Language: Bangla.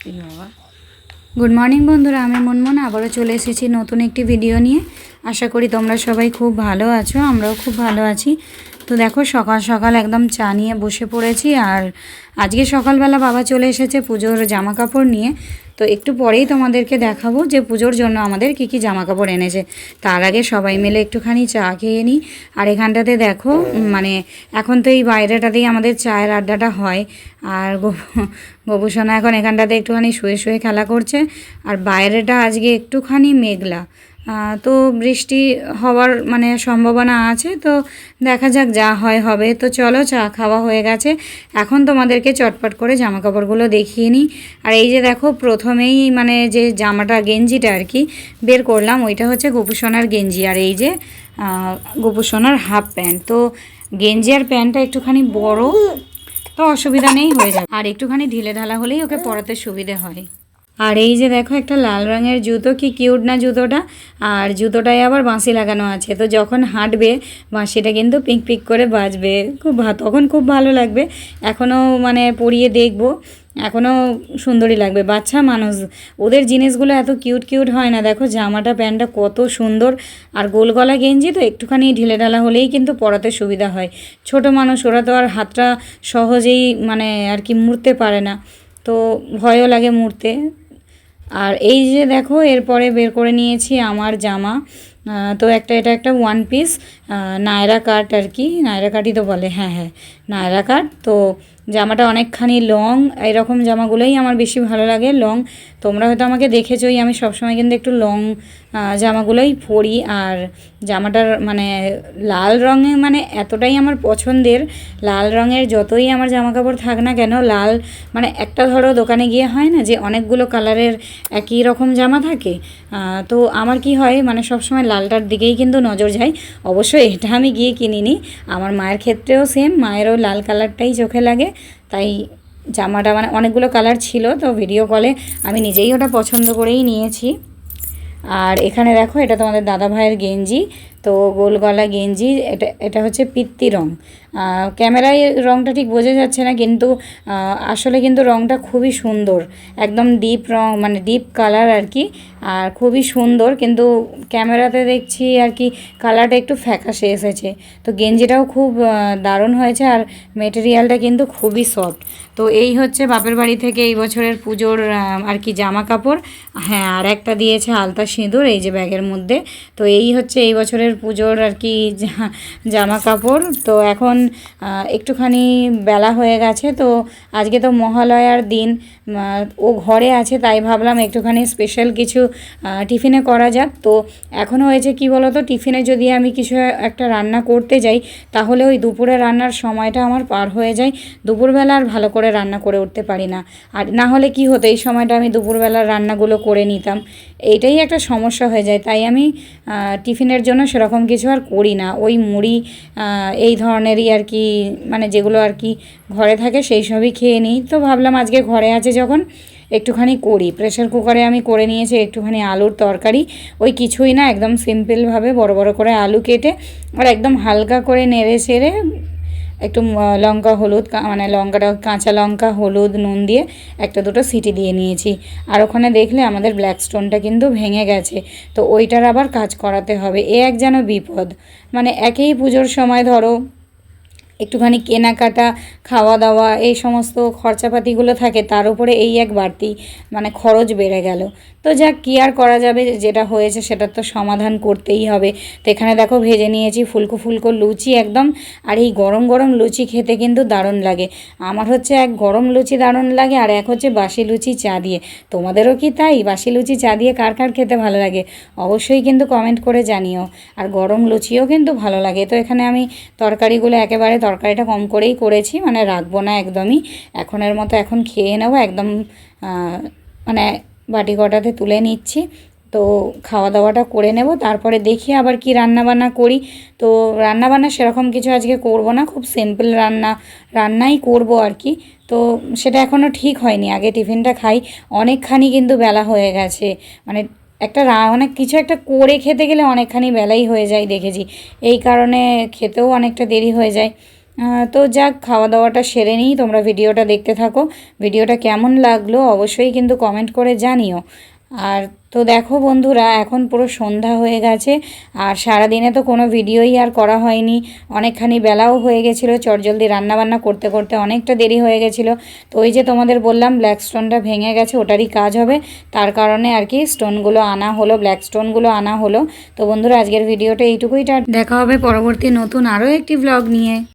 এই বাবা। গুড মর্নিং বন্ধুরা, আমি মনমন আবারও চলে এসেছি নতুন একটি ভিডিও নিয়ে। আশা করি তোমরা সবাই খুব ভালো আছো, আমরাও খুব ভালো আছি। তো দেখো সকাল সকাল একদম চা নিয়ে বসে পড়েছি। আর আজকে সকালবেলা বাবা চলে এসেছে পুজোর জামা কাপড় নিয়ে। তো একটু পরেই তোমাদেরকে দেখাবো যে পুজোর জন্য আমাদের কী কী জামা কাপড় এনেছে। তার আগে সবাই মিলে একটুখানি চা খেয়ে নিই। আর এখানটাতে দেখো মানে এখন তো এই বাইরেটাতেই আমাদের চায়ের আড্ডাটা হয়। আর গোপুসোনা এখন এখানটাতে একটুখানি শুয়ে শুয়ে খেলা করছে। আর বাইরেটা আজকে একটুখানি মেঘলা, তো বৃষ্টি হওয়ার মানে সম্ভাবনা আছে। তো দেখা যাক, যা হয় হবে। তো চলো, চা খাওয়া হয়ে গেছে, এখন তোমাদেরকে চটপট করে জামা কাপড়গুলো দেখিয়ে নিই। আর এই যে দেখো প্রথমেই মানে যে জামাটা গেঞ্জিটা আর কি বের করলাম, ওইটা হচ্ছে গোপুসোনার গেঞ্জি। আর এই যে গোপুসোনার হাফ প্যান্ট। তো গেঞ্জি আর প্যান্টটা একটুখানি বড়, তো অসুবিধা নেই, হয়ে যায়। আর একটুখানি ঢিলে ঢালা হলেই ওকে পরাতে সুবিধে হয়। আর এই যে দেখো একটা লাল রঙের জুতো, কি কিউট না জুতোটা। আর জুতোটায় আবার বাঁশি লাগানো আছে, তো যখন হাঁটবে বাঁশিটা কিন্তু পিক পিক করে বাজবে, তখন খুব ভালো লাগবে। এখনও মানে পরিয়ে দেখবো, এখনও সুন্দরই লাগবে। বাচ্চা মানুষ, ওদের জিনিসগুলো এত কিউট কিউট হয় না। দেখো জামাটা প্যান্টটা কত সুন্দর। আর গোল গলা গেঞ্জি তো একটুখানি ঢিলে ঢালা হলেই কিন্তু পরাতে সুবিধা হয়। ছোট মানুষ, ওরা তো আর হাতটা সহজেই মানে আর কি মুড়তে পারে না, তো ভয়ও লাগে মুড়তে। আর এই যে দেখো এরপরে বের করে নিয়েছি আমার জামা। তো এটা একটা ওয়ান পিস নায়রা কাট আর কি, নায়রা কাটই তো বলে, হ্যাঁ হ্যাঁ নায়রা কাট। তো জামাটা অনেকখানি লং, এরকম জামাগুলোই আমার বেশি ভালো লাগে, লং। তোমরা হয়তো আমাকে দেখেছোই, আমি সবসময় কিন্তু একটু লং জামাগুলোই পরি। আর জামাটার মানে লাল রঙে মানে এতটাই আমার পছন্দের, লাল রঙের যতই আমার জামা কাপড় থাক না কেন, লাল মানে একটা ধরো দোকানে গিয়ে হয় না যে অনেকগুলো কালারের একই রকম জামা থাকে, তো আমার কি হয় মানে সবসময় লালটার দিকেই কিন্তু নজর যায়। অবশ্যই এটা আমি গিয়ে কিনিনি, আমার মায়ের ক্ষেত্রেও সেম, মায়েরও লাল কালারটাই চোখে লাগে। তাই জামাটা মানে অনেকগুলো কালার ছিল, তো ভিডিও কলে আমি নিজেই ওটা পছন্দ করেই নিয়েছি। আর এখানে দেখো এটা তোমাদের দাদা ভাইয়ের গেঞ্জি, তো গোল গলা গেঞ্জি। এটা হচ্ছে পিত্তি রং। ক্যামেরায় রংটা ঠিক বোঝা যাচ্ছে না, কিন্তু আসলে কিন্তু রংটা খুবই সুন্দর, একদম ডিপ রং মানে ডিপ কালার আর কি। আর খুবই সুন্দর, কিন্তু ক্যামেরাতে দেখছি আর কি কালারটা একটু ফ্যাকাশে এসেছে। তো গেঞ্জিটাও খুব দারুণ হয়েছে, আর মেটেরিয়ালটা কিন্তু খুবই সফট। তো এই হচ্ছে বাপের বাড়ি থেকে এই বছরের পুজোর আর কি জামা কাপড়। হ্যাঁ, আর একটা দিয়েছে আলতা সিঁদুর এই যে ব্যাগের মধ্যে। তো এই হচ্ছে এই বছরের পুজোর আর কি জামা কাপড়। তো এখন একটুখানি বেলা হয়ে গেছে, তো আজকে তো মহালয়ার দিন, ও ঘরে আছে, তাই ভাবলাম একটুখানি স্পেশাল কিছু টিফিনে করা যাক। তো এখন হয়েছে কি বলো তো, টিফিনে যদি আমি কিছু একটা রান্না করতে যাই, তাহলে ওই দুপুরে রান্নার সময়টা আমার পার হয়ে যায়, দুপুরবেলা আর ভালো করে রান্না করে উঠতে পারি না। আর না হলে কি হতো, এই সময়টা আমি দুপুরবেলার রান্নাগুলো করে নিতাম, এইটাই একটা সমস্যা হয়ে যায়। তাই আমি টিফিনের জন্য সেরকম কিছু আর করি না, ওই মুড়ি এই ধরনেরই আর কি, মানে যেগুলো আর কি ঘরে থাকে সেই সবই খেয়ে নিই। তো ভাবলাম আজকে ঘরে আছে যখন একটুখানি করি। প্রেশার কুকারে আমি করে নিয়েছি একটুখানি আলুর তরকারি, ওই কিছুই না, একদম সিম্পলভাবে বড় বড় করে আলু কেটে আর একদম হালকা করে নেড়ে চেড়ে একটু লঙ্কা হলুদ মানে লঙ্কাটা কাঁচা লঙ্কা হলুদ নুন দিয়ে একটা দুটো সিটি দিয়ে নিয়েছি। আর ওখানে দেখলে আমাদের ব্ল্যাক স্টোনটা কিন্তু ভেঙে গেছে, তো ওইটার আবার কাজ করাতে হবে। এ এক যেন বিপদ, মানে একেই পুজোর সময় ধরো একটুখানি কেনাকাটা খাওয়া দাওয়া এই সমস্ত খরচাপাতিগুলো থাকে, তার উপরে এই এক বাড়তি মানে খরচ বেড়ে গেল। তো যাক, কী আর করা যাবে, যেটা হয়েছে সেটার তো সমাধান করতেই হবে। তো এখানে দেখো ভেজে নিয়েছি ফুলকো ফুলকো লুচি একদম। আর এই গরম গরম লুচি খেতে কিন্তু দারুণ লাগে। আমার হচ্ছে এক গরম লুচি দারুণ লাগে, আর এক হচ্ছে বাসি লুচি চা দিয়ে। তোমাদেরও কি তাই? বাসি লুচি চা দিয়ে কার কার খেতে ভালো লাগে অবশ্যই কিন্তু কমেন্ট করে জানিও। আর গরম লুচিও কিন্তু ভালো লাগে। তো এখানে আমি তরকারিগুলো একেবারে তরকারিটা কম করেই করেছি, মানে রাখবো না একদমই, এখনের মতো এখন খেয়ে নেবো একদম, মানে বাটি কটাতে তুলে নিচ্ছি। তো খাওয়া দাওয়াটা করে নেব, তারপরে দেখি আবার কি রান্নাবান্না করি। তো রান্নাবান্না সেরকম কিছু আজকে করব না, খুব সিম্পল রান্নাই করব আর কি। তো সেটা এখনও ঠিক হয়নি, আগে টিফিনটা খাই। অনেকখানি কিন্তু বেলা হয়ে গেছে, মানে একটা অনেক কিছু একটা করে খেতে গেলে অনেকখানি বেলাই হয়ে যায় দেখেছি, এই কারণে খেতেও অনেকটা দেরি হয়ে যায়। তো যাক, খাওয়া দাওয়াটা সেরে নিই, তোমরা ভিডিওটা দেখতে থাকো। ভিডিওটা কেমন লাগলো অবশ্যই কিন্তু কমেন্ট করে জানিও। আর তো দেখো বন্ধুরা, এখন পুরো সন্ধ্যা হয়ে গেছে, আর সারাদিনে তো কোনো ভিডিওই আর করা হয়নি। অনেকখানি বেলাও হয়ে গেছিলো, চটজলদি রান্নাবান্না করতে করতে অনেকটা দেরি হয়ে গেছিলো। তো ওই যে তোমাদের বললাম ব্ল্যাক স্টোনটা ভেঙে গেছে, ওটারই কাজ হবে, তার কারণে আর কি স্টোনগুলো আনা হলো, ব্ল্যাক স্টোনগুলো আনা হলো। তো বন্ধুরা, আজকের ভিডিওটা এইটুকুই, দেখা হবে পরবর্তী নতুন আরও একটি ব্লগ নিয়ে।